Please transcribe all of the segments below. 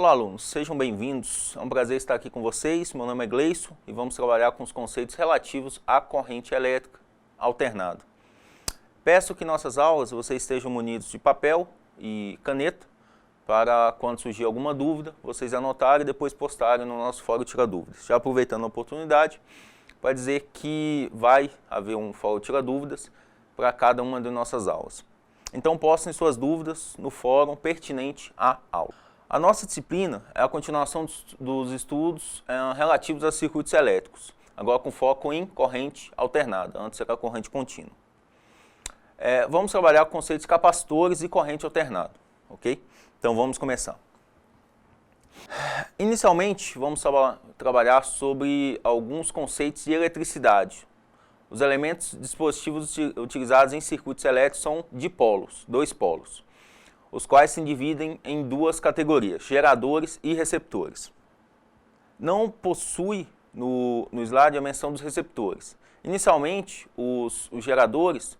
Olá, alunos, sejam bem-vindos. É um prazer estar aqui com vocês. Meu nome é Gleison e vamos trabalhar com os conceitos relativos à corrente elétrica alternada. Peço que em nossas aulas vocês estejam munidos de papel e caneta para, quando surgir alguma dúvida, vocês anotarem e depois postarem no nosso Fórum Tira Dúvidas. Já aproveitando a oportunidade para dizer que vai haver um Fórum Tira Dúvidas para cada uma de nossas aulas. Então postem suas dúvidas no fórum pertinente à aula. A nossa disciplina é a continuação dos estudos relativos a circuitos elétricos, agora com foco em corrente alternada, antes era corrente contínua. Vamos trabalhar com conceitos de capacitores e corrente alternada, ok? Então vamos começar. Inicialmente, vamos trabalhar sobre alguns conceitos de eletricidade. Os elementos dispositivos utilizados em circuitos elétricos são dipolos, dois polos, os quais se dividem em duas categorias, geradores e receptores. Não possui no slide a menção dos receptores. Inicialmente, os geradores,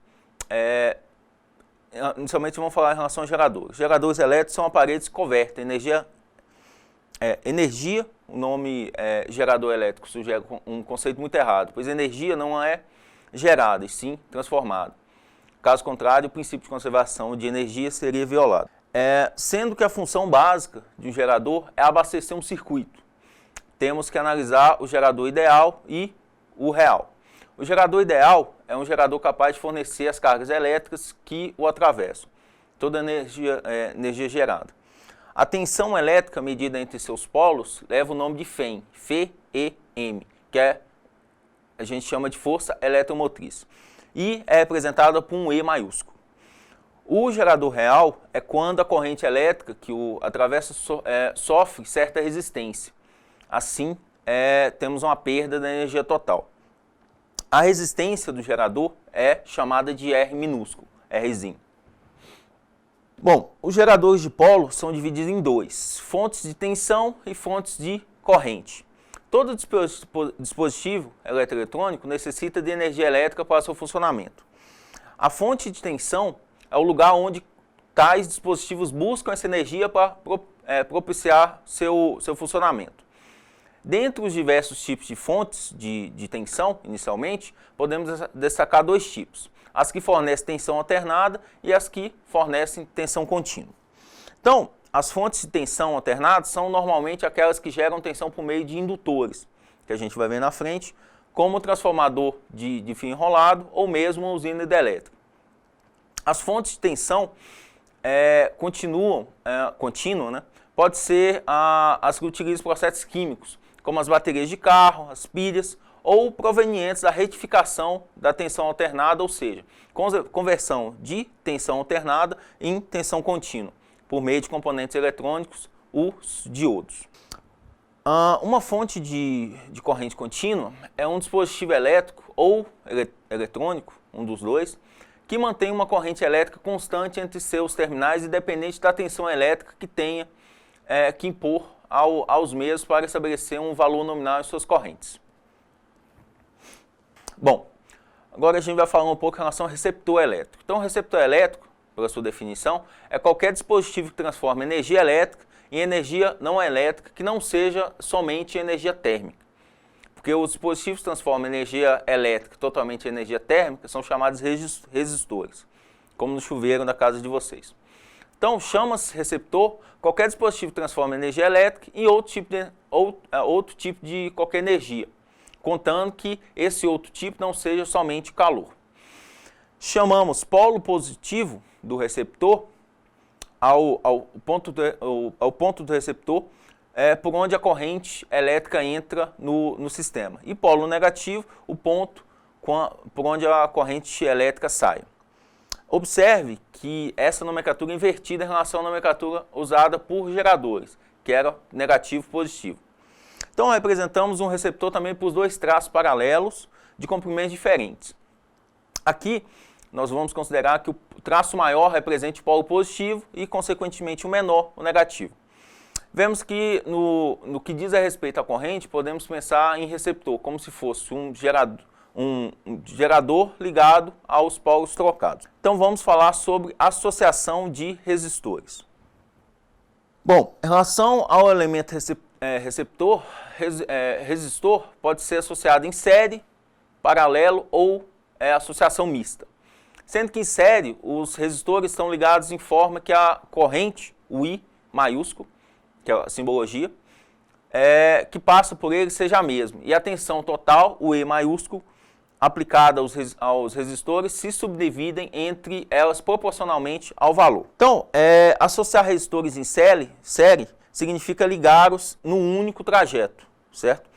inicialmente vamos falar em relação aos geradores. Geradores elétricos são aparelhos que convertem energia, o nome gerador elétrico sugere um conceito muito errado, pois energia não é gerada, e sim transformada. Caso contrário, o princípio de conservação de energia seria violado. Sendo que a função básica de um gerador é abastecer um circuito. Temos que analisar o gerador ideal e o real. O gerador ideal é um gerador capaz de fornecer as cargas elétricas que o atravessam, toda a energia gerada. A tensão elétrica medida entre seus polos leva o nome de FEM, F-E-M, que a gente chama de força eletromotriz, e é representada por um E maiúsculo. O gerador real é quando a corrente elétrica que o atravessa sofre certa resistência. Assim, temos uma perda da energia total. A resistência do gerador é chamada de R minúsculo, Rzinho. Bom, os geradores de polo são divididos em dois, fontes de tensão e fontes de corrente. Todo dispositivo eletroeletrônico necessita de energia elétrica para seu funcionamento. A fonte de tensão é o lugar onde tais dispositivos buscam essa energia para propiciar seu funcionamento. Dentre os diversos tipos de fontes de tensão, inicialmente, podemos destacar dois tipos: as que fornecem tensão alternada e as que fornecem tensão contínua. Então, as fontes de tensão alternadas são normalmente aquelas que geram tensão por meio de indutores, que a gente vai ver na frente, como o transformador de fio enrolado ou mesmo a usina hidrelétrica. As fontes de tensão contínua, né, pode ser as que utilizam processos químicos, como as baterias de carro, as pilhas, ou provenientes da retificação da tensão alternada, ou seja, conversão de tensão alternada em tensão contínua, por meio de componentes eletrônicos, os diodos. Uma fonte de corrente contínua é um dispositivo elétrico ou eletrônico, um dos dois, que mantém uma corrente elétrica constante entre seus terminais, independente da tensão elétrica que tenha que impor aos mesmos para estabelecer um valor nominal em suas correntes. Bom, agora a gente vai falar um pouco em relação ao receptor elétrico. Então, o receptor elétrico, pela sua definição, é qualquer dispositivo que transforma energia elétrica em energia não elétrica que não seja somente energia térmica. Porque os dispositivos que transformam energia elétrica totalmente em energia térmica são chamados resistores, como no chuveiro da casa de vocês. Então, chama-se receptor qualquer dispositivo que transforma energia elétrica em outro tipo de qualquer energia, contando que esse outro tipo não seja somente calor. Chamamos polo positivo do receptor ao ponto do receptor por onde a corrente elétrica entra no sistema. E polo negativo, o ponto por onde a corrente elétrica sai. Observe que essa nomenclatura é invertida em relação à nomenclatura usada por geradores, que era negativo e positivo. Então, representamos um receptor também por dois traços paralelos de comprimentos diferentes. Aqui, nós vamos considerar que o traço maior represente o polo positivo e, consequentemente, o menor, o negativo. Vemos que, no que diz a respeito à corrente, podemos pensar em receptor como se fosse um gerador ligado aos polos trocados. Então, vamos falar sobre associação de resistores. Bom, em relação ao elemento receptor, resistor pode ser associado em série, paralelo ou associação mista. Sendo que em série, os resistores estão ligados em forma que a corrente, o I maiúsculo, que é a simbologia, que passa por ele seja a mesma. E a tensão total, o E maiúsculo, aplicada aos resistores, se subdividem entre elas proporcionalmente ao valor. Então, associar resistores em série significa ligá-los num único trajeto, certo?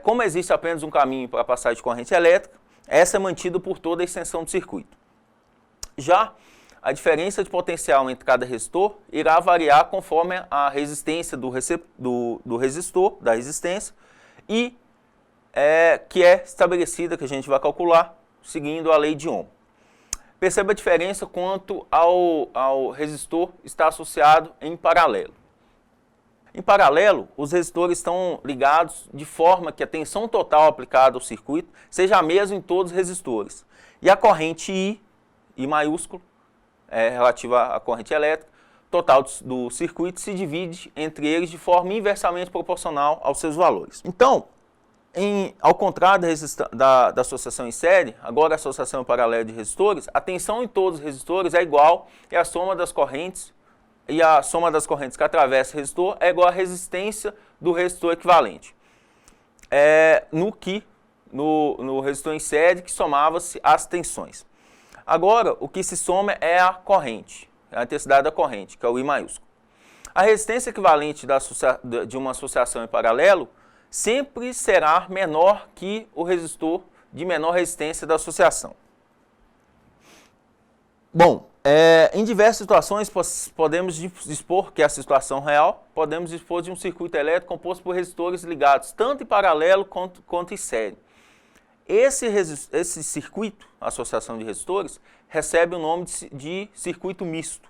Como existe apenas um caminho para passar de corrente elétrica, essa é mantida por toda a extensão do circuito. Já a diferença de potencial entre cada resistor irá variar conforme a resistência do resistor, da resistência, e que é estabelecida, que a gente vai calcular, seguindo a lei de Ohm. Perceba a diferença quanto ao resistor estar associado em paralelo. Em paralelo, os resistores estão ligados de forma que a tensão total aplicada ao circuito seja a mesma em todos os resistores. E a corrente I maiúsculo, relativa à corrente elétrica, total do circuito se divide entre eles de forma inversamente proporcional aos seus valores. Então, ao contrário da associação em série, agora a associação em paralelo de resistores, a tensão em todos os resistores é igual e a soma das correntes que atravessa o resistor é igual à resistência do resistor equivalente. No resistor em série, que somava-se as tensões. Agora, o que se soma é a corrente, a intensidade da corrente, que é o I maiúsculo. A resistência equivalente de uma associação em paralelo sempre será menor que o resistor de menor resistência da associação. Bom, em diversas situações podemos dispor que essa situação real, podemos dispor de um circuito elétrico composto por resistores ligados tanto em paralelo quanto em série. Esse circuito, associação de resistores, recebe o nome de circuito misto.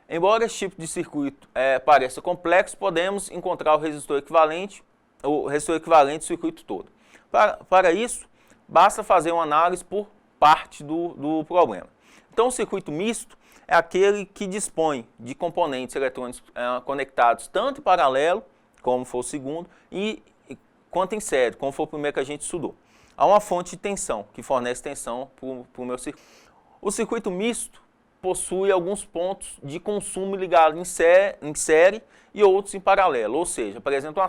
Embora esse tipo de circuito pareça complexo, podemos encontrar o resistor equivalente do circuito todo. Para isso, basta fazer uma análise por parte do problema. Então, o circuito misto é aquele que dispõe de componentes eletrônicos conectados tanto em paralelo, como for o segundo, quanto em série, como foi o primeiro que a gente estudou. Há uma fonte de tensão, que fornece tensão para o meu circuito. O circuito misto possui alguns pontos de consumo ligados em série e outros em paralelo, ou seja, por exemplo,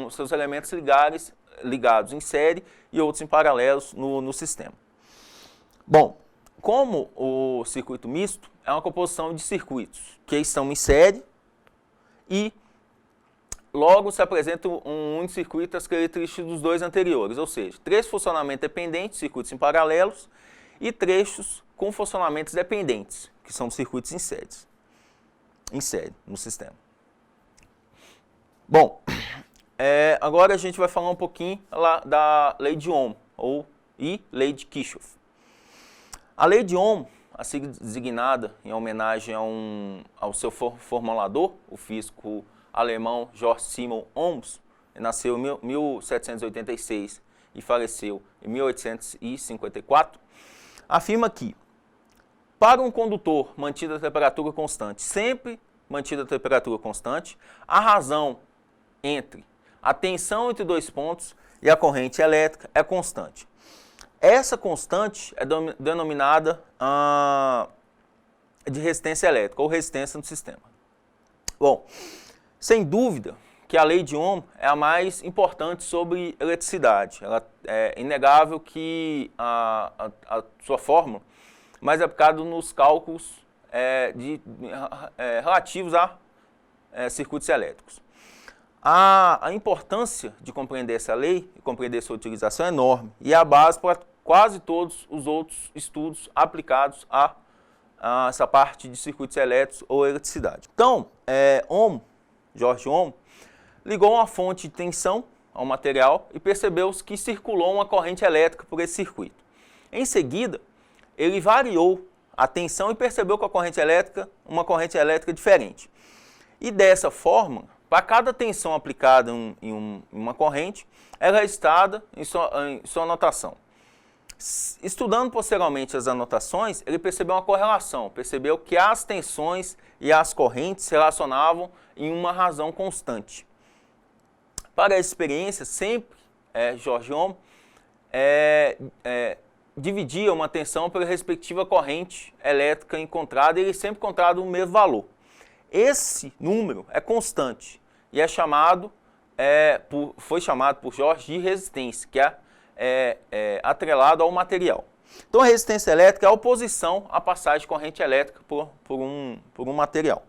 seus elementos ligados em série e outros em paralelos no sistema. Bom, como o circuito misto é uma composição de circuitos que estão em série e logo se apresenta um único circuito as características dos dois anteriores, ou seja, três funcionamentos dependentes, circuitos em paralelos, e trechos com funcionamentos dependentes, que são circuitos em série no sistema. Bom, agora a gente vai falar um pouquinho da lei de Ohm, e lei de Kirchhoff. A lei de Ohm, assim designada em homenagem ao seu formulador, o físico alemão Georg Simon Ohms, nasceu em 1786 e faleceu em 1854, afirma que, para um condutor mantido a temperatura constante, sempre mantida a temperatura constante, a razão entre a tensão entre dois pontos e a corrente elétrica é constante. Essa constante é denominada de resistência elétrica ou resistência no sistema. Bom, sem dúvida que a lei de Ohm é a mais importante sobre eletricidade. É inegável que a sua fórmula mais aplicada nos cálculos relativos a circuitos elétricos. A importância de compreender essa lei e compreender sua utilização é enorme e é a base para quase todos os outros estudos aplicados a essa parte de circuitos elétricos ou eletricidade. Então, Georg Ohm ligou uma fonte de tensão ao material e percebeu que circulou uma corrente elétrica por esse circuito. Em seguida, ele variou a tensão e percebeu que uma corrente elétrica diferente. E dessa forma, para cada tensão aplicada em uma corrente, ela é registrada em sua notação. Estudando posteriormente as anotações, ele percebeu uma correlação, percebeu que as tensões e as correntes se relacionavam em uma razão constante. Para essa experiência, sempre George Ohm dividia uma tensão pela respectiva corrente elétrica encontrada e ele sempre encontrava o mesmo valor. Esse número é constante e é chamado, foi chamado por George de resistência, que é atrelado ao material. Então a resistência elétrica é a oposição à passagem de corrente elétrica por um material.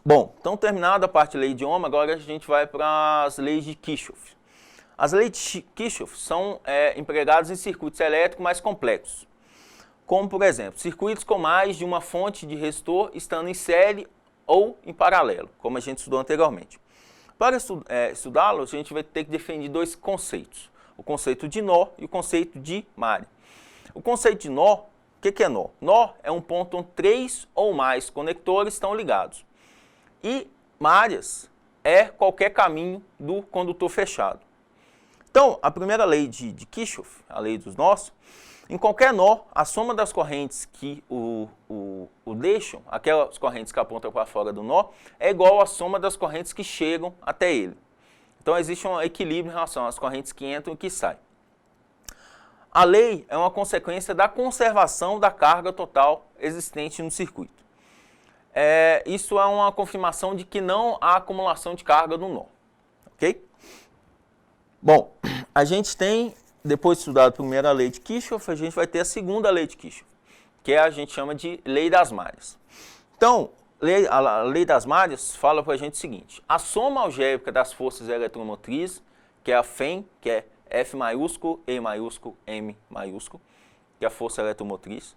Bom, então terminada a parte de lei de Ohm, agora a gente vai para as leis de Kirchhoff. As leis de Kirchhoff são empregadas em circuitos elétricos mais complexos, como por exemplo, circuitos com mais de uma fonte de resistor estando em série ou em paralelo, como a gente estudou anteriormente. Para estudá-lo, a gente vai ter que definir dois conceitos, o conceito de nó e o conceito de malha. O conceito de nó, o que é nó? Nó é um ponto onde 3 ou mais conectores estão ligados. E malhas é qualquer caminho do condutor fechado. Então, a primeira lei de Kirchhoff, a lei dos nós, em qualquer nó, a soma das correntes que o deixam, aquelas correntes que apontam para fora do nó, é igual à soma das correntes que chegam até ele. Então, existe um equilíbrio em relação às correntes que entram e que saem. A lei é uma consequência da conservação da carga total existente no circuito. Isso é uma confirmação de que não há acumulação de carga no nó. Ok? Bom, a gente tem, depois de estudar a primeira lei de Kirchhoff, a gente vai ter a segunda lei de Kirchhoff, que a gente chama de lei das malhas. Então, a lei das malhas fala para a gente o seguinte: a soma algébrica das forças eletromotrizes, que é a FEM, que é F maiúsculo, E maiúsculo, M maiúsculo, que é a força eletromotriz,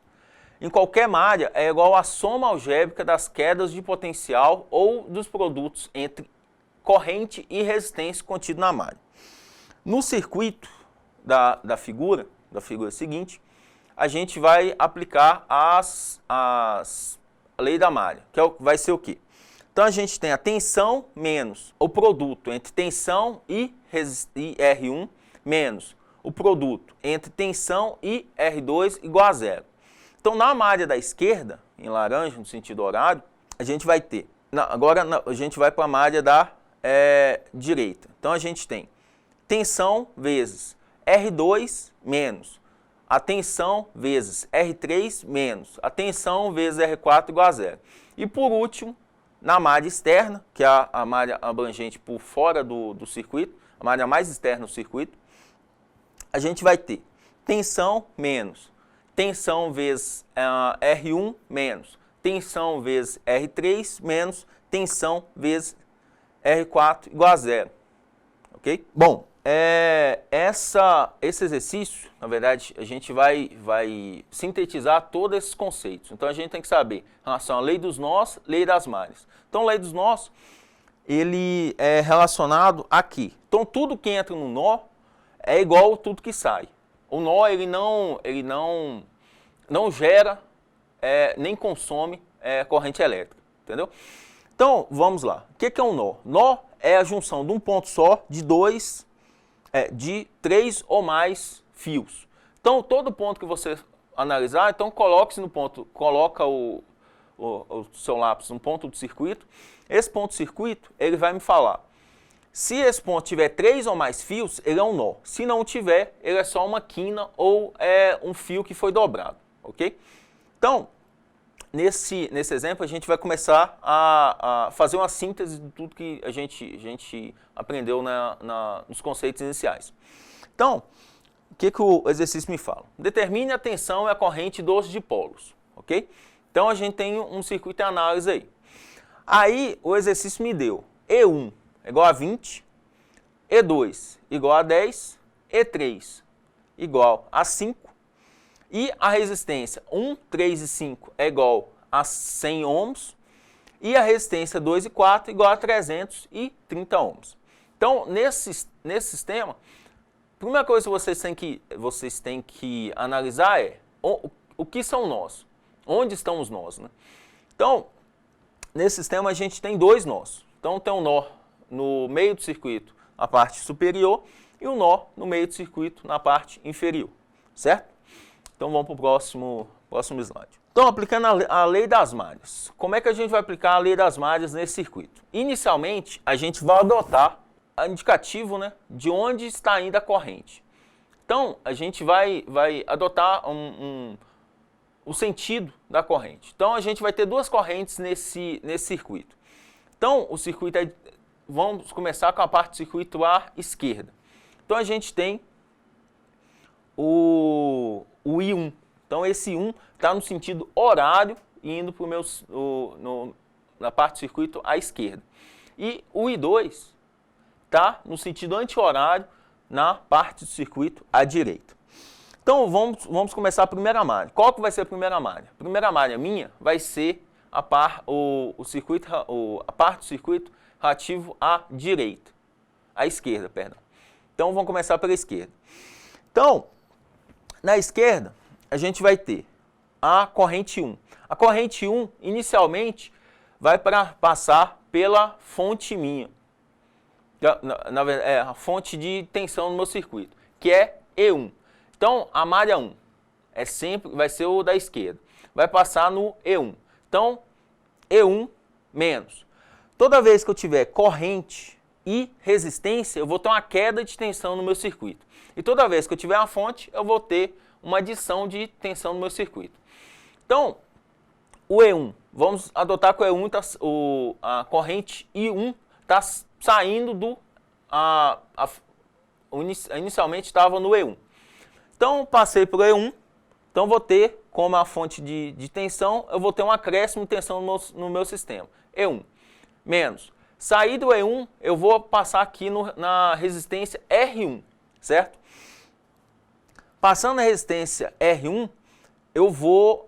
em qualquer malha é igual à soma algébrica das quedas de potencial ou dos produtos entre corrente e resistência contido na malha. No circuito da figura seguinte, a gente vai aplicar a lei da malha, que vai ser o quê? Então a gente tem a tensão menos o produto entre tensão e R1 menos o produto entre tensão e R2 igual a zero. Então na malha da esquerda, em laranja, no sentido horário, a gente vai ter, a gente vai para a malha da direita. Então a gente tem tensão vezes R2 menos a tensão vezes R3 menos a tensão vezes R4 igual a zero. E por último, na malha externa, que é a malha abrangente por fora do circuito, a malha mais externa do circuito, a gente vai ter tensão menos tensão vezes R1 menos tensão vezes R3 menos tensão vezes R4 igual a zero. Ok? Bom, esse exercício, na verdade, a gente vai sintetizar todos esses conceitos. Então, a gente tem que saber em relação à lei dos nós, lei das malhas. Então, a lei dos nós, ele é relacionado aqui. Então, tudo que entra no nó é igual a tudo que sai. O nó, ele não gera, nem consome corrente elétrica, entendeu? Então, vamos lá. O que é um nó? Nó é a junção de um ponto só de 3 ou mais fios. Então, todo ponto que você analisar, então coloque-se no ponto, coloca o seu lápis no ponto do circuito. Esse ponto do circuito, ele vai me falar. Se esse ponto tiver 3 ou mais fios, ele é um nó. Se não tiver, ele é só uma quina ou um fio que foi dobrado, ok? Então, nesse exemplo, a gente vai começar a fazer uma síntese de tudo que a gente aprendeu nos conceitos iniciais. Então, o que o exercício me fala? Determine a tensão e a corrente dos dipolos, ok? Então, a gente tem um circuito de análise aí. Aí, o exercício me deu E1 é igual a 20, E2 igual a 10, E3 igual a 5, e a resistência 1, 3 e 5 é igual a 100 ohms, e a resistência 2 e 4 igual a 330 ohms. Então, nesse sistema, a primeira coisa que vocês têm que analisar é o que são nós, onde estão os nós, né? Então, nesse sistema a gente tem dois nós. Então, tem um nó no meio do circuito, a parte superior, e um nó no meio do circuito na parte inferior, certo? Então vamos para o próximo slide. Então, aplicando a lei das malhas. Como é que a gente vai aplicar a lei das malhas nesse circuito? Inicialmente, a gente vai adotar o indicativo, né, de onde está indo a corrente. Então, a gente vai adotar o sentido da corrente. Então, a gente vai ter duas correntes nesse circuito. Então, o circuito vamos começar com a parte do circuito à esquerda. Então, a gente tem o I1. Então, esse 1 está no sentido horário, indo para na parte do circuito à esquerda. E o I2 está no sentido anti-horário, na parte do circuito à direita. Então, vamos começar a primeira malha. Qual que vai ser a primeira malha? A primeira malha minha vai ser a parte do circuito relativo à direita. À esquerda, perdão. Então, vamos começar pela esquerda. Então, na esquerda, a gente vai ter a corrente 1. A corrente 1, inicialmente, vai passar pela fonte minha. Na verdade, é a fonte de tensão no meu circuito, que é E1. Então, a malha 1 vai ser o da esquerda. Vai passar no E1. Então, E1 menos. Toda vez que eu tiver corrente e resistência, eu vou ter uma queda de tensão no meu circuito. E toda vez que eu tiver uma fonte, eu vou ter uma adição de tensão no meu circuito. Então, o E1, vamos adotar que o E1, a corrente I1 está saindo inicialmente estava no E1. Então, passei para o E1, então vou ter, como a fonte de tensão, eu vou ter um acréscimo de tensão no meu sistema. E1 menos. Saí do E1, eu vou passar aqui na resistência R1, certo? Passando na resistência R1, eu vou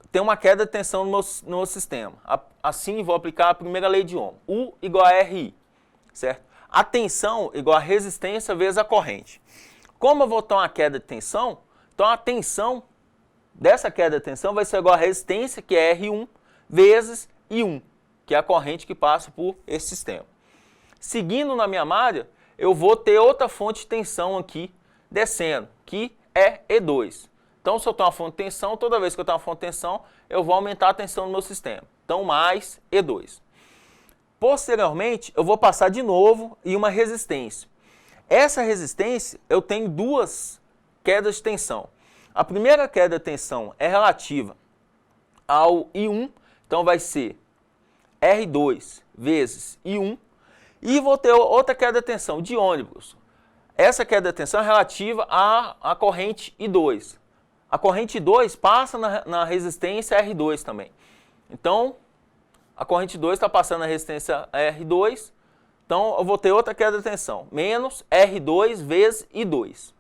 ter uma queda de tensão no meu sistema. Assim, vou aplicar a primeira lei de Ohm. U igual a RI, certo? A tensão igual a resistência vezes a corrente. Como eu vou ter uma queda de tensão, então a tensão dessa queda de tensão vai ser igual a resistência, que é R1, vezes I1, que é a corrente que passa por esse sistema. Seguindo na minha malha, eu vou ter outra fonte de tensão aqui descendo, que é E2. Então, se eu tenho uma fonte de tensão, toda vez que eu tenho uma fonte de tensão, eu vou aumentar a tensão no meu sistema. Então, mais E2. Posteriormente, eu vou passar de novo em uma resistência. Essa resistência, eu tenho duas quedas de tensão. A primeira queda de tensão é relativa ao I1, então vai ser R2 vezes I1, e vou ter outra queda de tensão de ônibus. Essa queda de tensão é relativa à corrente I2. A corrente I2 passa na resistência R2 também. Então, a corrente 2 está passando na resistência R2, então eu vou ter outra queda de tensão, menos R2 vezes I2.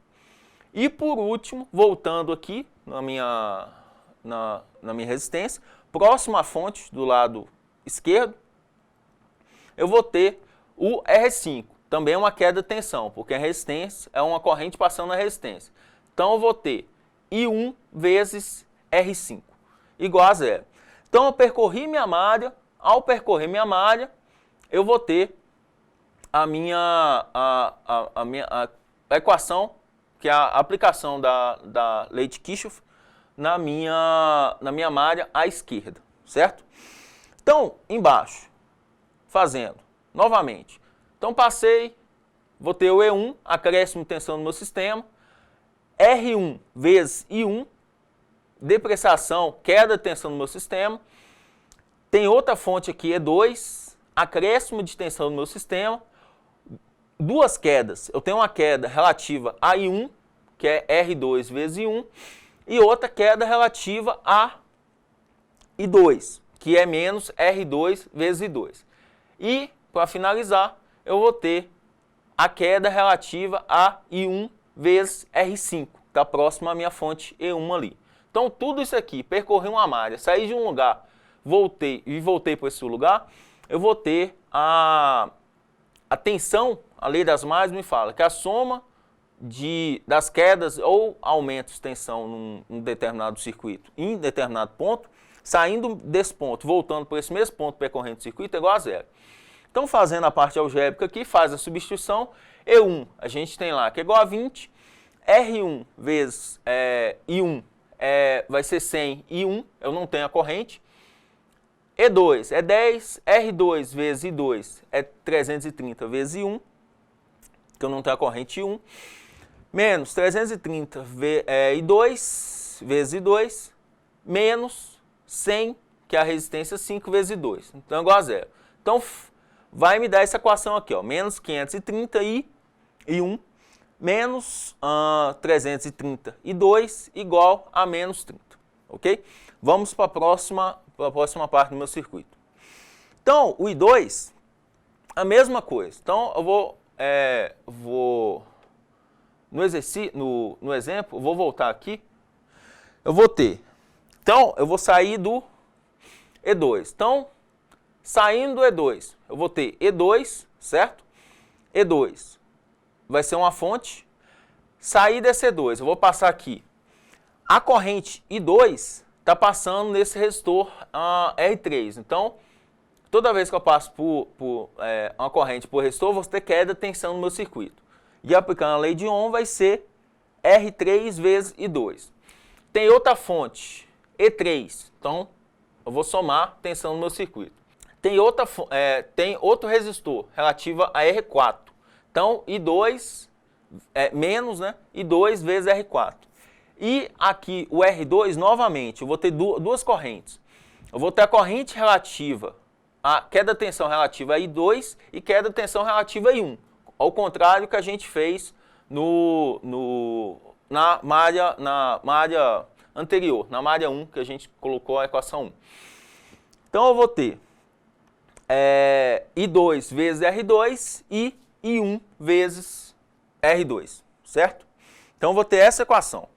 E por último, voltando aqui na minha resistência, próximo à fonte do lado esquerdo, eu vou ter o R5, também é uma queda de tensão, porque a resistência é uma corrente passando na resistência. Então eu vou ter I1 vezes R5, igual a zero. Então eu percorri minha malha, ao percorrer minha malha, eu vou ter a equação, que é a aplicação da lei de Kirchhoff na minha malha à esquerda, certo? Então, embaixo, fazendo, novamente. Então, passei, vou ter o E1, acréscimo de tensão no meu sistema, R1 vezes I1, depreciação, queda de tensão no meu sistema. Tem outra fonte aqui, E2, acréscimo de tensão no meu sistema. Duas quedas, eu tenho uma queda relativa a I1, que é R2 vezes I1, e outra queda relativa a I2, que é menos R2 vezes I2. E, para finalizar, eu vou ter a queda relativa a I1 vezes R5, que está próximo à minha fonte E1 ali. Então, tudo isso aqui, percorri uma malha, saí de um lugar, voltei para esse lugar, eu vou ter a tensão, a lei das malhas me fala que a soma das quedas ou aumentos de tensão num determinado circuito em determinado ponto, saindo desse ponto, voltando para esse mesmo ponto percorrendo o circuito, é igual a zero. Então, Então, fazendo a parte algébrica aqui, faz a substituição, E1 a gente tem lá que é igual a 20, R1 vezes I1 vai ser 100 I1, eu não tenho a corrente, E2 é 10, R2 vezes I2 é 330 vezes I1, que eu não tenho a corrente I1, menos 330 I2 vezes I2, menos 100, que é a resistência 5 vezes I2, então é igual a zero. Então, vai me dar essa equação aqui, ó, menos 530 I1, menos 330 I2, igual a menos 30, ok? Vamos para a próxima parte do meu circuito. Então, o I2, a mesma coisa. Então, eu vou no exemplo, eu vou voltar aqui, eu vou ter, então, eu vou sair do E2. Então, saindo do E2, eu vou ter E2, certo? E2 vai ser uma fonte. Sair desse E2, eu vou passar aqui. A corrente I2 está passando nesse resistor R3. Então, toda vez que eu passo por uma corrente por resistor, eu vou ter queda de tensão no meu circuito. E aplicando a lei de Ohm, vai ser R3 vezes I2. Tem outra fonte, E3. Então, eu vou somar tensão no meu circuito. Tem outro resistor relativo a R4. Então, I2 menos, né? I2 vezes R4. E aqui o R2, novamente, eu vou ter duas correntes. Eu vou ter a corrente relativa, a queda de tensão relativa a I2 e queda de tensão relativa a I1. Ao contrário que a gente fez na malha anterior, na malha 1, que a gente colocou a equação 1. Então, eu vou ter I2 vezes R2 e I1 vezes R2, certo? Então, eu vou ter essa equação.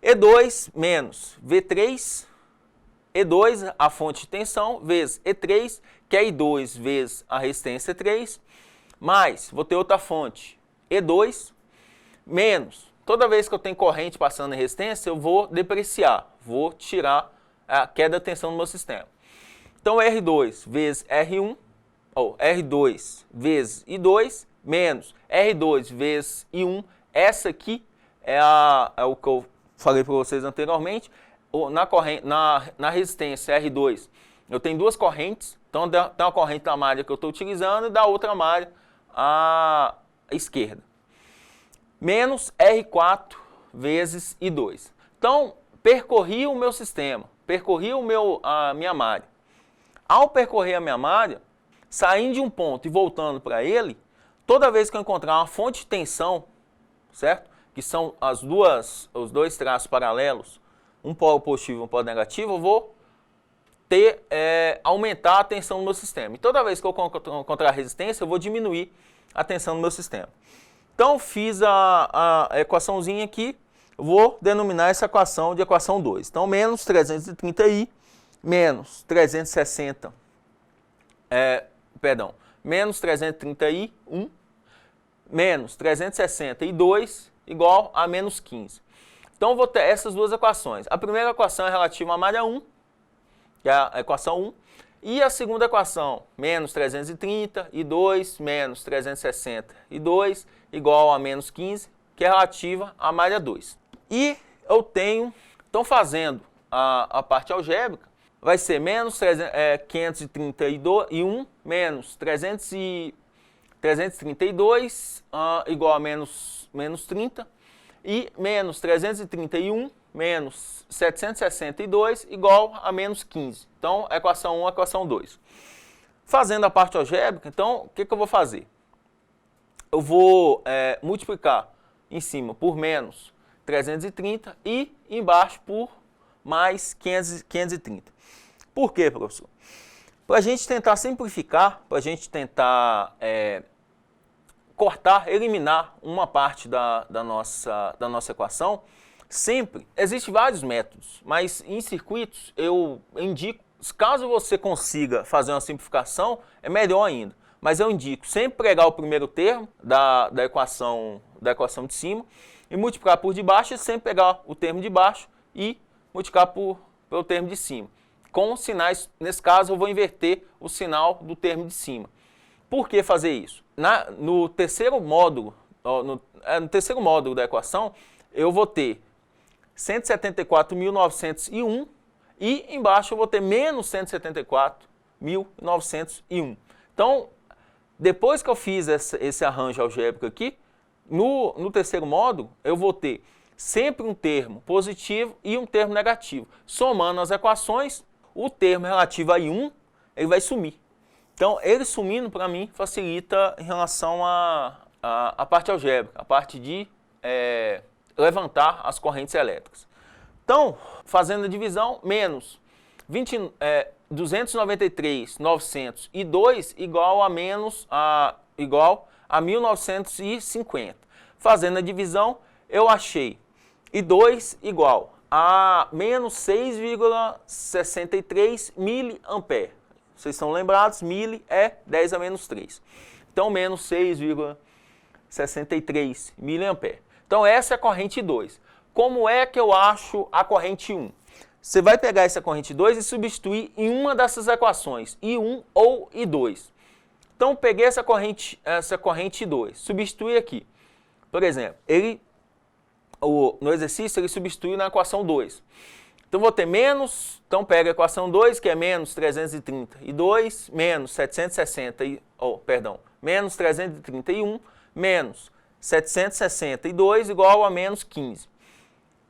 E2 menos V3, E2, a fonte de tensão, vezes E3, que é I2 vezes a resistência E3, mais, vou ter outra fonte, E2, menos, toda vez que eu tenho corrente passando em resistência, eu vou depreciar, vou tirar a queda de tensão do meu sistema. Então, R2 vezes R1, ou R2 vezes I2, menos R2 vezes I1, essa aqui é o que eu falei para vocês anteriormente. Na resistência R2, eu tenho duas correntes, então tem uma corrente da malha que eu estou utilizando e da outra malha à esquerda. Menos R4 vezes I2. Então, percorri o meu sistema, percorri a minha malha. Ao percorrer a minha malha, saindo de um ponto e voltando para ele, toda vez que eu encontrar uma fonte de tensão, certo? Que são os dois traços paralelos, um polo positivo e um polo negativo, eu vou aumentar a tensão do meu sistema. E toda vez que eu encontrar resistência, eu vou diminuir a tensão do meu sistema. Então, fiz a equaçãozinha aqui, eu vou denominar essa equação de equação 2. Então, menos 330i, menos 360, menos 330i1, menos 360i2, igual a menos 15. Então, eu vou ter essas duas equações. A primeira equação é relativa à malha 1, que é a equação 1, e a segunda equação, menos 330 e 2, menos 360 e 2, igual a menos 15, que é relativa à malha 2. E eu tenho, então fazendo a parte algébrica, vai ser menos 531 menos 332 igual a menos 30, e menos 331 menos 762 igual a menos 15. Então, equação 1, equação 2. Fazendo a parte algébrica, então, o que eu vou fazer? Eu vou multiplicar em cima por menos 330 e embaixo por mais 530. Por quê, professor? Para a gente tentar simplificar, para a gente tentar cortar, eliminar uma parte da nossa equação, sempre existem vários métodos, mas em circuitos eu indico, caso você consiga fazer uma simplificação, é melhor ainda. Mas eu indico sempre pegar o primeiro termo da equação de cima e multiplicar por de baixo, e sempre pegar o termo de baixo e multiplicar pelo termo de cima. Com sinais, nesse caso eu vou inverter o sinal do termo de cima. Por que fazer isso? No terceiro módulo, no terceiro módulo da equação, eu vou ter 174.901 e embaixo eu vou ter menos 174.901. Então, depois que eu fiz esse arranjo algébrico aqui, no terceiro módulo eu vou ter sempre um termo positivo e um termo negativo. Somando as equações, o termo relativo a I1 ele vai sumir. Então, ele sumindo, para mim, facilita em relação à parte algébrica, a parte de levantar as correntes elétricas. Então, fazendo a divisão, menos 293.902 igual a 1.950. Fazendo a divisão, eu achei I2 igual a menos 6,63 miliampere. Vocês estão lembrados? Mili é 10 a menos 3. Então, menos 6,63 miliampere. Então, essa é a corrente 2. Como é que eu acho a corrente 1? Você vai pegar essa corrente 2 e substituir em uma dessas equações, I1 ou I2. Então, peguei essa corrente 2, substitui aqui. Por exemplo, no exercício, ele substitui na equação 2. Então, vou ter menos, então pega a equação 2, que é menos 332, menos 760, menos 331, menos 762 igual a menos 15.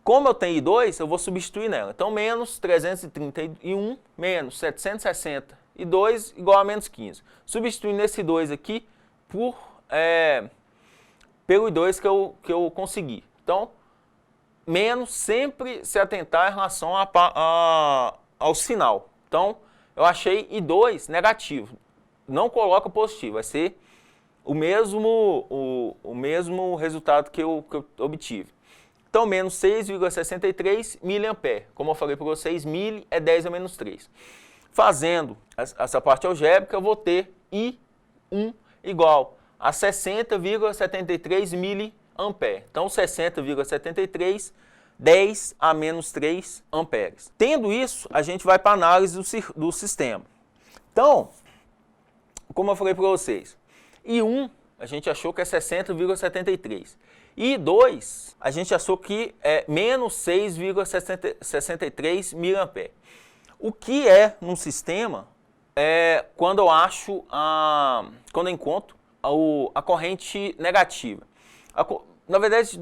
Como eu tenho I2, eu vou substituir nela. Então, menos 331, menos 762 igual a menos 15. Substituindo esse 2 aqui pelo I2 que eu consegui. Então, menos sempre se atentar em relação ao sinal. Então, eu achei I2 negativo. Não coloca positivo, vai ser o mesmo resultado que eu obtive. Então, menos 6,63 miliampere. Como eu falei para vocês, mili é 10 a menos 3. Fazendo essa parte algébrica, eu vou ter I1 igual a 60,73 miliampere. Então, 60,73, 10 a menos 3 amperes. Tendo isso, a gente vai para a análise do sistema. Então, como eu falei para vocês, I1 a gente achou que é 60,73. E 2, a gente achou que é menos 6,63 miliampere. O que é num sistema quando eu encontro a corrente negativa. Na verdade,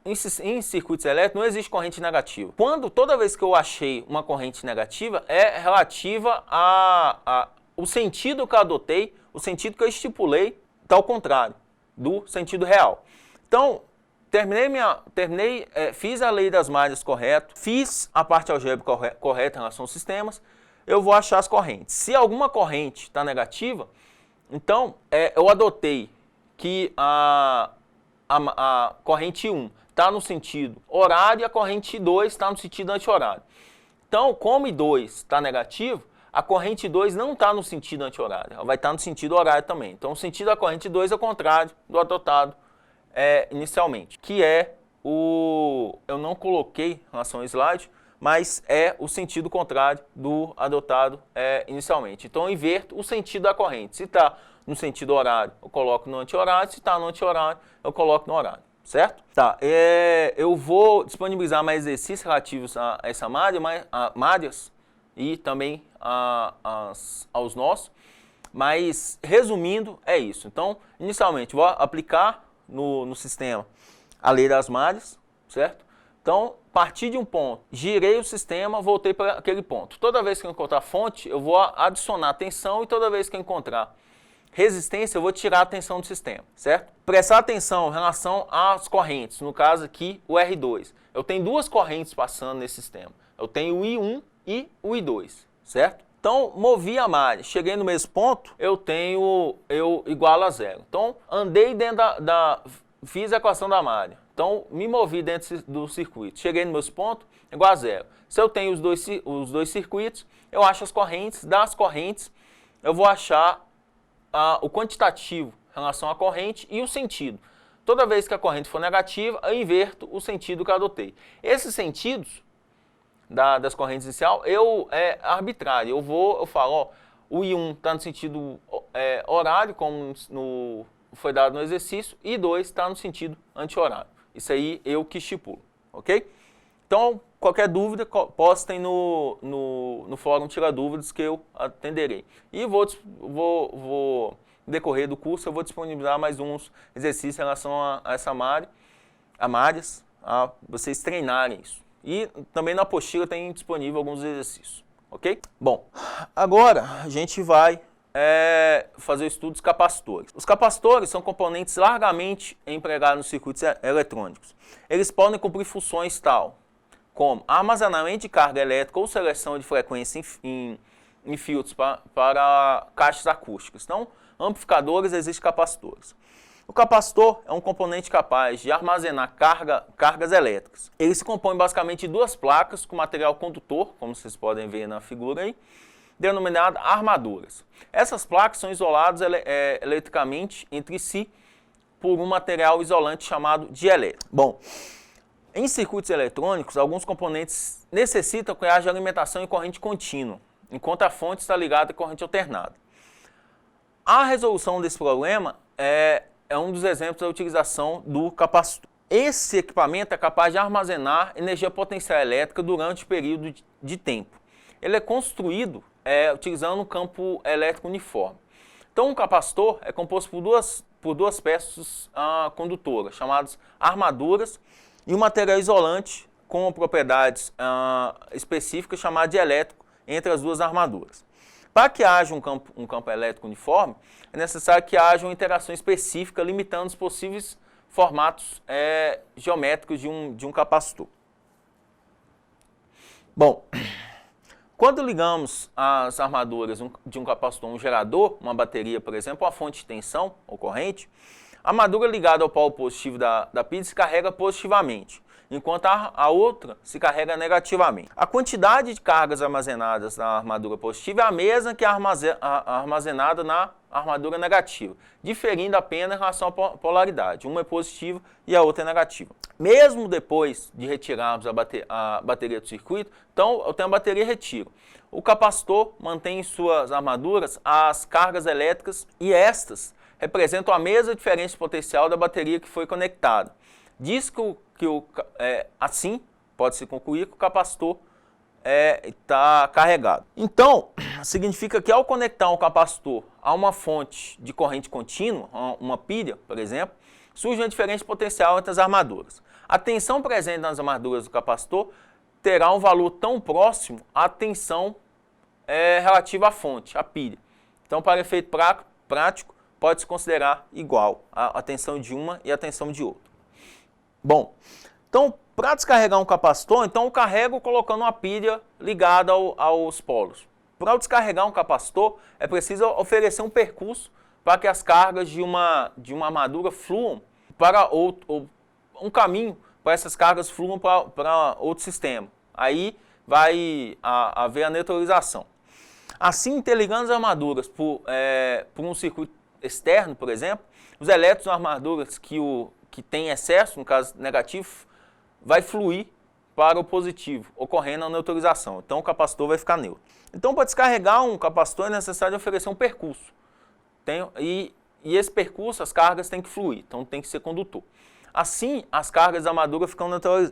em circuitos elétricos não existe corrente negativa. Toda vez que eu achei uma corrente negativa, é relativa ao sentido que eu adotei, o sentido que eu estipulei, está ao contrário do sentido real. Então, fiz a lei das malhas correto, fiz a parte algébrica correta em relação aos sistemas, eu vou achar as correntes. Se alguma corrente está negativa, então eu adotei que a corrente 1 está no sentido horário e a corrente 2 está no sentido anti-horário. Então, como I2 está negativo, a corrente 2 não está no sentido anti-horário, ela vai estar no sentido horário também. Então, o sentido da corrente 2 é o contrário do adotado inicialmente, que eu não coloquei em relação ao slide, mas é o sentido contrário do adotado inicialmente. Então, eu inverto o sentido da corrente. Se está no sentido horário, eu coloco no anti-horário. Se está no anti-horário, eu coloco no horário. Certo? Tá. Eu vou disponibilizar mais exercícios relativos a essa malhas e também aos nós. Mas, resumindo, é isso. Então, inicialmente, vou aplicar no sistema a lei das malhas, certo? Então, parti de um ponto, girei o sistema, voltei para aquele ponto. Toda vez que eu encontrar fonte, eu vou adicionar tensão e toda vez que eu encontrar resistência, eu vou tirar a tensão do sistema, certo? Prestar atenção em relação às correntes, no caso aqui, o R2. Eu tenho duas correntes passando nesse sistema. Eu tenho o I1 e o I2, certo? Então, movi a malha, cheguei no mesmo ponto, eu igualo a zero. Então, andei dentro fiz a equação da malha. Então, me movi dentro do circuito. Cheguei no meu ponto, igual a zero. Se eu tenho os dois circuitos, eu acho as correntes. Das correntes, eu vou achar o quantitativo em relação à corrente e o sentido. Toda vez que a corrente for negativa, eu inverto o sentido que eu adotei. Esses sentidos das correntes inicial, é arbitrário. Eu falo, o I1 está no sentido horário, como foi dado no exercício, e 2 está no sentido anti-horário. Isso aí eu que estipulo, ok? Então, qualquer dúvida, postem no fórum Tira Dúvidas que eu atenderei. E no decorrer do curso, eu vou disponibilizar mais uns exercícios em relação a essa malha, a vocês treinarem isso. E também na apostila tem disponível alguns exercícios, ok? Bom, agora a gente vai fazer o estudo dos capacitores. Os capacitores são componentes largamente empregados nos circuitos eletrônicos. Eles podem cumprir funções como armazenamento de carga elétrica ou seleção de frequência em filtros para caixas acústicas. Então, amplificadores existem capacitores. O capacitor é um componente capaz de armazenar cargas elétricas. Ele se compõe basicamente de 2 placas com material condutor, como vocês podem ver na figura aí, denominada armaduras. Essas placas são isoladas eletricamente entre si por um material isolante chamado dielétrico. Bom, em circuitos eletrônicos, alguns componentes necessitam que haja alimentação em corrente contínua, enquanto a fonte está ligada à corrente alternada. A resolução desse problema é um dos exemplos da utilização do capacitor. Esse equipamento é capaz de armazenar energia potencial elétrica durante o período de tempo. Ele é construído utilizando um campo elétrico uniforme. Então, um capacitor é composto por duas peças condutoras, chamadas armaduras, e um material isolante com propriedades específicas chamado dielétrico entre as duas armaduras. Para que haja um campo elétrico uniforme, é necessário que haja uma interação específica limitando os possíveis formatos geométricos de um capacitor. Bom, quando ligamos as armaduras de um capacitor, um gerador, uma bateria, por exemplo, uma fonte de tensão ou corrente, a armadura ligada ao polo positivo da pilha se carrega positivamente, enquanto a outra se carrega negativamente. A quantidade de cargas armazenadas na armadura positiva é a mesma que a armazenada na armadura negativa, diferindo apenas em relação à polaridade. Uma é positiva e a outra é negativa. Mesmo depois de retirarmos a bateria do circuito, então eu tenho a bateria e retiro. O capacitor mantém em suas armaduras as cargas elétricas e estas representam a mesma diferença de potencial da bateria que foi conectada. Diz assim, pode-se concluir que o capacitor está carregado. Então, significa que ao conectar um capacitor a uma fonte de corrente contínua, uma pilha, por exemplo, surge uma diferença de potencial entre as armaduras. A tensão presente nas armaduras do capacitor terá um valor tão próximo à tensão relativa à fonte, à pilha. Então, para efeito prático, pode-se considerar igual a tensão de uma e a tensão de outra. Bom, então, para descarregar um capacitor, então eu carrego colocando uma pilha ligada aos polos. Para descarregar um capacitor, é preciso oferecer um percurso para que as cargas de uma armadura fluam para um caminho para essas cargas fluam para outro sistema. Aí vai haver a neutralização. Assim, interligando as armaduras por um circuito externo, por exemplo, os elétrons das armaduras que tem excesso, no caso negativo, vai fluir para o positivo, ocorrendo a neutralização. Então o capacitor vai ficar neutro. Então, para descarregar um capacitor é necessário oferecer um percurso. E esse percurso, as cargas têm que fluir, então tem que ser condutor. Assim, as cargas da armadura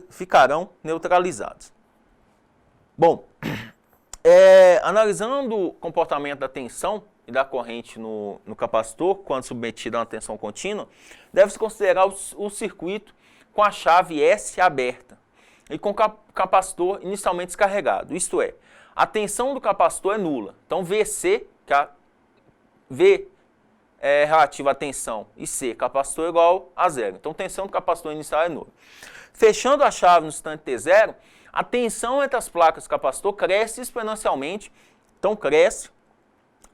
ficarão neutralizadas. Bom, analisando o comportamento da tensão e da corrente no capacitor, quando submetido a uma tensão contínua, deve-se considerar o circuito com a chave S aberta e com o capacitor inicialmente descarregado. Isto é, a tensão do capacitor é nula. Então, VC, V é relativo à tensão e C, capacitor é igual a zero. Então, tensão do capacitor inicial é nula. Fechando a chave no instante T0, a tensão entre as placas do capacitor cresce exponencialmente, então cresce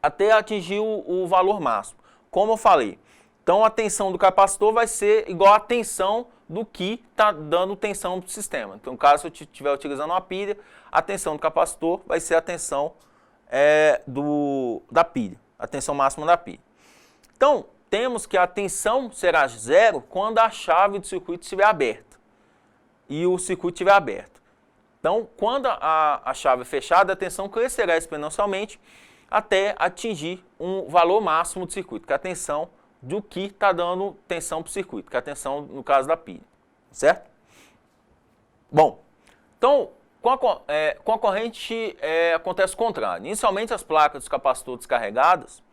até atingir o valor máximo. Como eu falei, então a tensão do capacitor vai ser igual à tensão do que está dando tensão do sistema. Então, caso eu estiver utilizando uma pilha, a tensão do capacitor vai ser a tensão da pilha, a tensão máxima da pilha. Então, temos que a tensão será zero quando a chave do circuito estiver aberta e o circuito estiver aberto. Então, quando a chave é fechada, a tensão crescerá exponencialmente até atingir um valor máximo do circuito, que é a tensão do que está dando tensão para o circuito, que é a tensão no caso da pilha, certo? Bom, então com a corrente acontece o contrário. Inicialmente as placas dos capacitores descarregadas,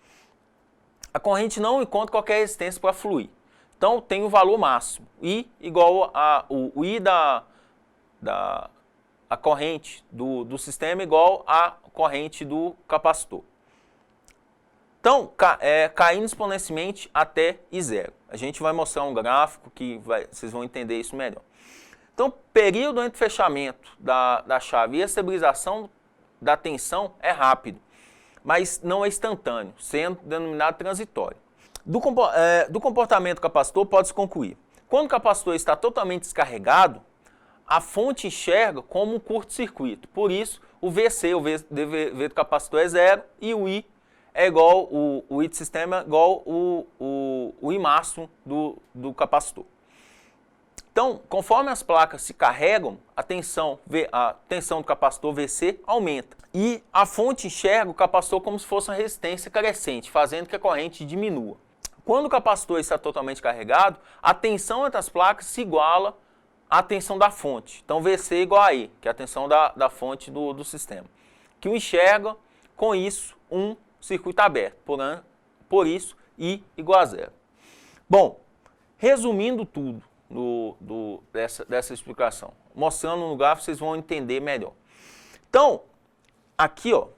a corrente não encontra qualquer resistência para fluir. Então tem o valor máximo, I igual o I a corrente do sistema igual à corrente do capacitor. Então, caindo exponencialmente até I0. A gente vai mostrar um gráfico que vocês vão entender isso melhor. Então, o período entre fechamento da chave e a estabilização da tensão é rápido, mas não é instantâneo, sendo denominado transitório. Do comportamento do capacitor pode-se concluir. Quando o capacitor está totalmente descarregado, a fonte enxerga como um curto-circuito. Por isso, o VC, o V do capacitor é zero, e o I é igual, o I do sistema é igual o I máximo do capacitor. Então, conforme as placas se carregam, a tensão do capacitor VC aumenta. E a fonte enxerga o capacitor como se fosse uma resistência crescente, fazendo que a corrente diminua. Quando o capacitor está totalmente carregado, a tensão entre as placas se iguala à tensão da fonte. Então, VC é igual a I, que é a tensão da fonte do sistema. Que o enxerga, com isso, um circuito aberto. Por isso, I igual a zero. Bom, resumindo tudo dessa explicação, mostrando no gráfico, vocês vão entender melhor. Então, aqui, ó,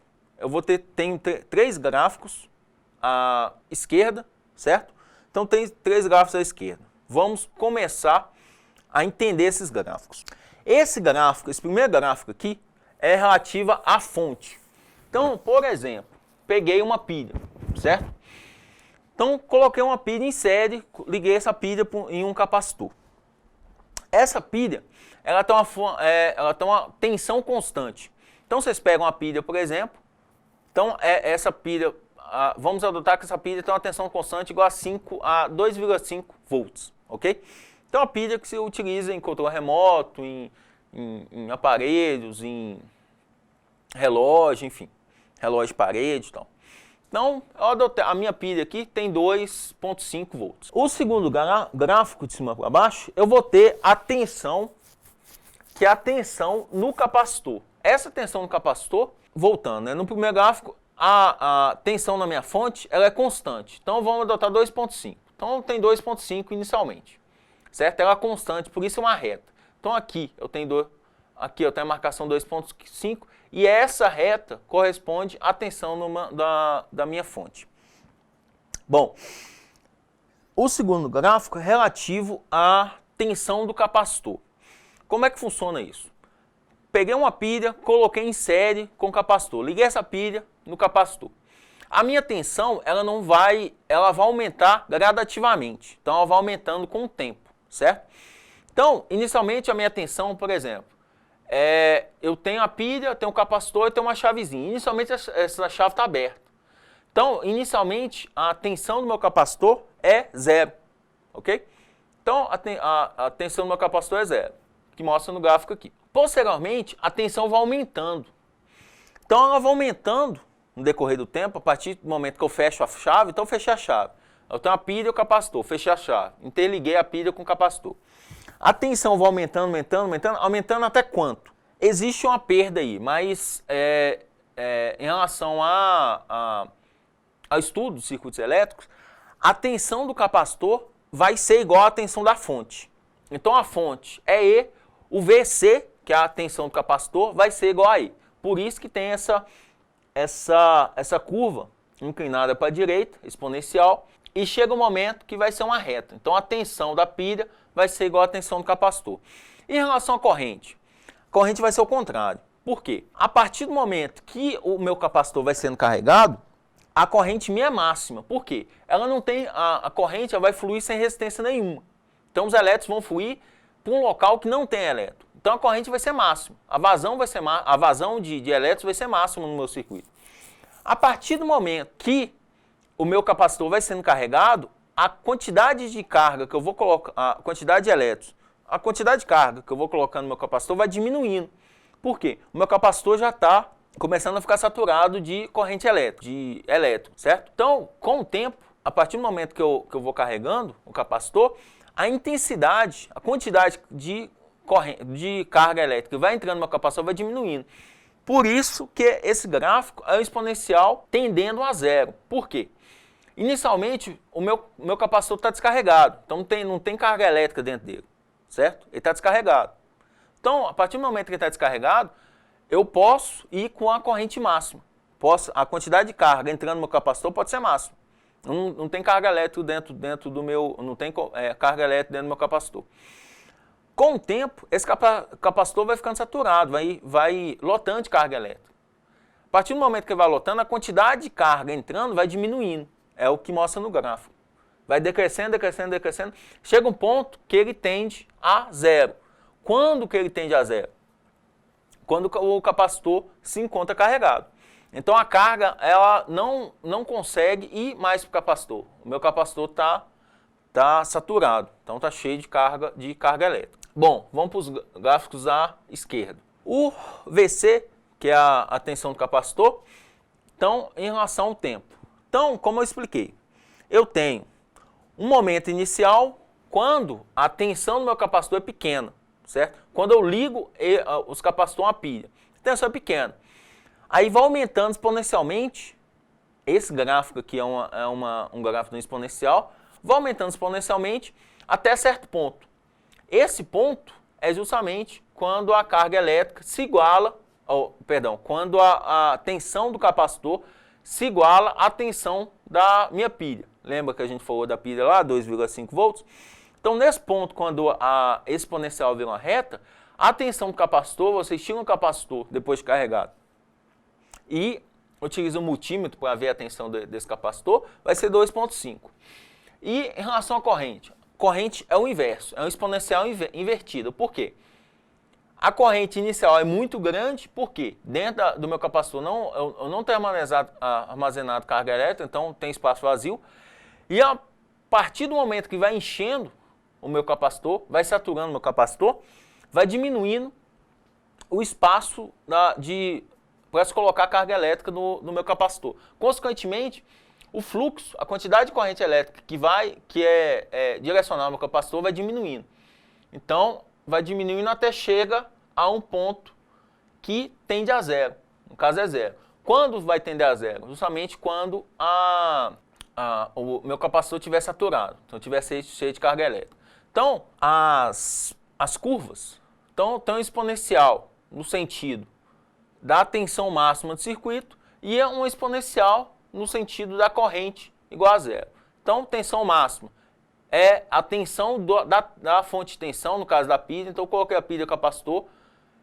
tenho três gráficos à esquerda, certo? Então, tem três gráficos à esquerda. Vamos começar a entender esses gráficos. Esse primeiro gráfico aqui, é relativo à fonte. Então, por exemplo, peguei uma pilha, certo? Então, coloquei uma pilha em série, liguei essa pilha em um capacitor. Essa pilha, ela tem uma tensão constante. Então, vocês pegam uma pilha, por exemplo. Então, essa pilha, vamos adotar que essa pilha tem uma tensão constante igual a 2,5 volts, ok? Então, a pilha que se utiliza em controle remoto, em aparelhos, em relógio, enfim, relógio de parede e tal. Então, a minha pilha aqui tem 2,5 volts. O segundo gráfico de cima para baixo, eu vou ter a tensão, que é a tensão no capacitor. Essa tensão no capacitor, voltando, né? No primeiro gráfico, a tensão na minha fonte ela é constante. Então, vamos adotar 2,5. Então, tem 2,5 inicialmente. Certo? Ela é constante, por isso é uma reta. Então, aqui eu tenho a marcação 2,5 e essa reta corresponde à tensão da minha fonte. Bom, o segundo gráfico é relativo à tensão do capacitor. Como é que funciona isso? Peguei uma pilha, coloquei em série com o capacitor, liguei essa pilha no capacitor. A minha tensão, ela vai aumentar gradativamente. Então, ela vai aumentando com o tempo, certo? Então, inicialmente a minha tensão, por exemplo, eu tenho a pilha, tenho o capacitor e tenho uma chavezinha. Inicialmente essa chave está aberta. Então, inicialmente a tensão do meu capacitor é zero, ok? Então, a tensão do meu capacitor é zero, que mostra no gráfico aqui. Posteriormente, a tensão vai aumentando. Então, ela vai aumentando no decorrer do tempo, a partir do momento que eu fecho a chave. Então, eu fechei a chave. Eu tenho a pilha e o capacitor, fechei a chave, interliguei a pilha com o capacitor. A tensão vai aumentando até quanto? Existe uma perda aí, mas em relação ao estudo dos circuitos elétricos, a tensão do capacitor vai ser igual à tensão da fonte. Então a fonte é E, o VC, que é a tensão do capacitor, vai ser igual a I. Por isso que tem essa curva inclinada para a direita, exponencial, e chega um momento que vai ser uma reta. Então a tensão da pilha vai ser igual à tensão do capacitor. Em relação à corrente, a corrente vai ser o contrário. Por quê? A partir do momento que o meu capacitor vai sendo carregado, a corrente minha é máxima. Por quê? Ela não tem, a corrente vai fluir sem resistência nenhuma. Então os elétrons vão fluir para um local que não tem elétron. Então a corrente vai ser máxima. A vazão de elétrons vai ser máxima no meu circuito. A partir do momento que o meu capacitor vai sendo carregado, a quantidade de carga que eu vou colocar, a quantidade de elétrons, a quantidade de carga que eu vou colocar no meu capacitor vai diminuindo. Por quê? O meu capacitor já está começando a ficar saturado de corrente elétrica, certo? Então, com o tempo, a partir do momento que eu vou carregando o capacitor, a intensidade, a quantidade de carga elétrica que vai entrando no meu capacitor vai diminuindo. Por isso que esse gráfico é um exponencial tendendo a zero. Por quê? Inicialmente, o meu capacitor está descarregado, então não tem carga elétrica dentro dele, certo? Ele está descarregado. Então, a partir do momento que ele está descarregado, eu posso ir com a corrente máxima. A quantidade de carga entrando no meu capacitor pode ser máxima. Não tem carga elétrica dentro do meu, não tem carga elétrica dentro do meu capacitor. Com o tempo, esse capacitor vai ficando saturado, vai lotando de carga elétrica. A partir do momento que ele vai lotando, a quantidade de carga entrando vai diminuindo. É o que mostra no gráfico. Vai decrescendo, decrescendo, decrescendo. Chega um ponto que ele tende a zero. Quando que ele tende a zero? Quando o capacitor se encontra carregado. Então a carga ela não consegue ir mais para o capacitor. O meu capacitor está saturado, então está cheio de carga elétrica. Bom, vamos para os gráficos à esquerda. O VC, que é a tensão do capacitor, então em relação ao tempo. Então, como eu expliquei, eu tenho um momento inicial quando a tensão do meu capacitor é pequena, certo? Quando eu ligo os capacitores a uma pilha, a tensão é pequena. Aí vai aumentando exponencialmente, esse gráfico aqui é um gráfico exponencial, vai aumentando exponencialmente até certo ponto. Esse ponto é justamente quando a carga elétrica se iguala, quando a tensão do capacitor se iguala à tensão da minha pilha. Lembra que a gente falou da pilha lá, 2,5 volts? Então, nesse ponto, quando a exponencial vira uma reta, a tensão do capacitor, vocês tiram o capacitor depois de carregado e utiliza um multímetro para ver a tensão desse capacitor, vai ser 2,5. E em relação à corrente é o inverso, é um exponencial invertido. Por quê? A corrente inicial é muito grande, porque dentro do meu capacitor eu não tenho armazenado carga elétrica, então tem espaço vazio. E a partir do momento que vai enchendo o meu capacitor, vai saturando o meu capacitor, vai diminuindo o espaço para se colocar carga elétrica no meu capacitor. Consequentemente, o fluxo, a quantidade de corrente elétrica que é direcional no meu capacitor vai diminuindo. Então, vai diminuindo até chega a um ponto que tende a zero. No caso é zero. Quando vai tender a zero? Justamente quando o meu capacitor estiver saturado, então estiver cheio de carga elétrica. Então, as curvas estão exponencial no sentido da tensão máxima do circuito e é um exponencial no sentido da corrente igual a zero. Então, tensão máxima é a tensão da fonte de tensão, no caso da pilha. Então, eu coloquei a pilha e o capacitor,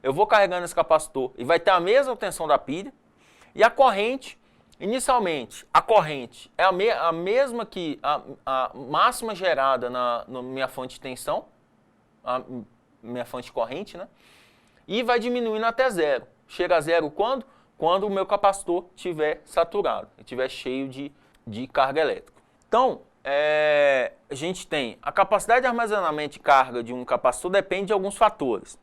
eu vou carregando esse capacitor e vai ter a mesma tensão da pilha. E a corrente, inicialmente, a corrente é a mesma que a máxima gerada na minha fonte de tensão, a minha fonte de corrente, né? E vai diminuindo até zero. Chega a zero quando? Quando o meu capacitor estiver saturado, estiver cheio de carga elétrica. Então, a gente tem a capacidade de armazenamento de carga de um capacitor depende de alguns fatores.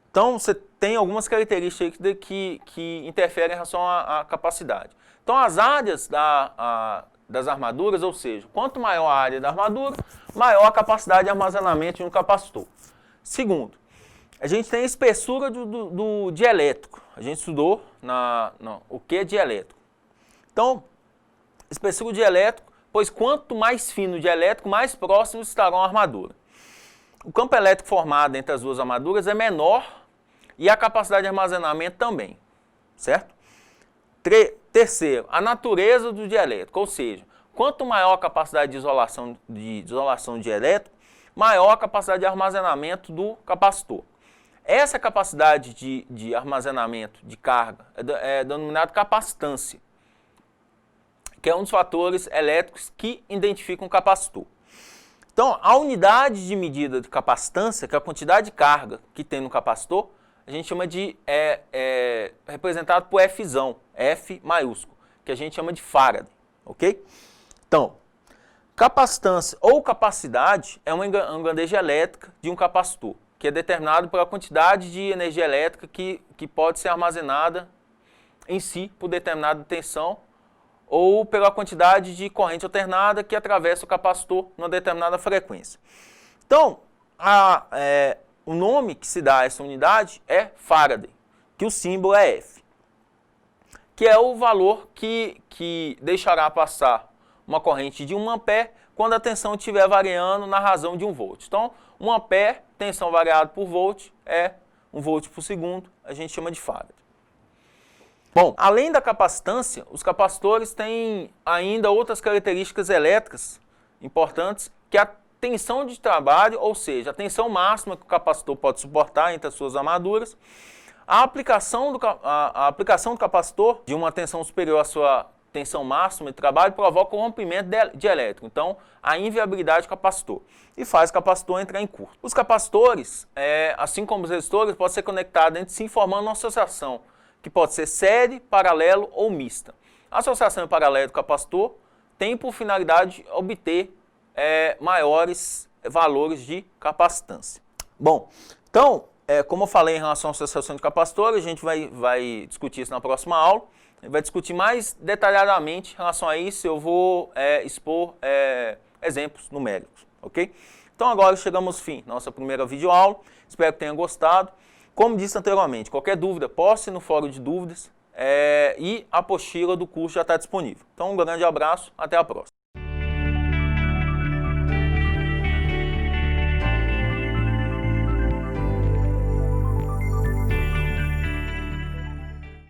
Então, você tem algumas características que interferem em relação à capacidade. Então, as áreas das armaduras, ou seja, quanto maior a área da armadura, maior a capacidade de armazenamento de um capacitor. Segundo, a gente tem a espessura do dielétrico. A gente estudou o que é dielétrico. Então, espessura dielétrico, pois quanto mais fino o dielétrico, mais próximos estarão a armadura. O campo elétrico formado entre as duas armaduras é menor e a capacidade de armazenamento também, certo? Terceiro, a natureza do dielétrico, ou seja, quanto maior a capacidade de isolação do dielétrico, maior a capacidade de armazenamento do capacitor. Essa capacidade de armazenamento de carga é denominada capacitância, que é um dos fatores elétricos que identificam o capacitor. Então, a unidade de medida de capacitância, que é a quantidade de carga que tem no capacitor, a gente chama de, representado por Fzão, F maiúsculo, que a gente chama de Faraday, ok? Então, capacitância ou capacidade é uma grandeza elétrica de um capacitor. que é determinado pela quantidade de energia elétrica que pode ser armazenada em si por determinada tensão ou pela quantidade de corrente alternada que atravessa o capacitor numa determinada frequência. Então, o nome que se dá a essa unidade é Faraday, que o símbolo é F, que é o valor que deixará passar uma corrente de 1 ampere quando a tensão estiver variando na razão de 1 volt. Então, 1 ampere, tensão variada por volt, é 1 volt por segundo, a gente chama de Faraday. Bom, além da capacitância, os capacitores têm ainda outras características elétricas importantes, que é a tensão de trabalho, ou seja, a tensão máxima que o capacitor pode suportar entre as suas armaduras, a aplicação do capacitor de uma tensão superior à sua tensão máxima de trabalho provoca o rompimento de elétron, então a inviabilidade do capacitor, e faz o capacitor entrar em curto. Os capacitores, assim como os resistores, podem ser conectados entre si formando uma associação, que pode ser série, paralelo ou mista. A associação em paralelo do capacitor tem por finalidade obter maiores valores de capacitância. Bom, então, como eu falei em relação à associação de capacitores, a gente vai discutir isso na próxima aula. A gente vai discutir mais detalhadamente em relação a isso, eu vou expor exemplos numéricos, ok? Então agora chegamos ao fim da nossa primeira videoaula, espero que tenha gostado. Como disse anteriormente, qualquer dúvida, poste no fórum de dúvidas e a apostila do curso já está disponível. Então um grande abraço, até a próxima.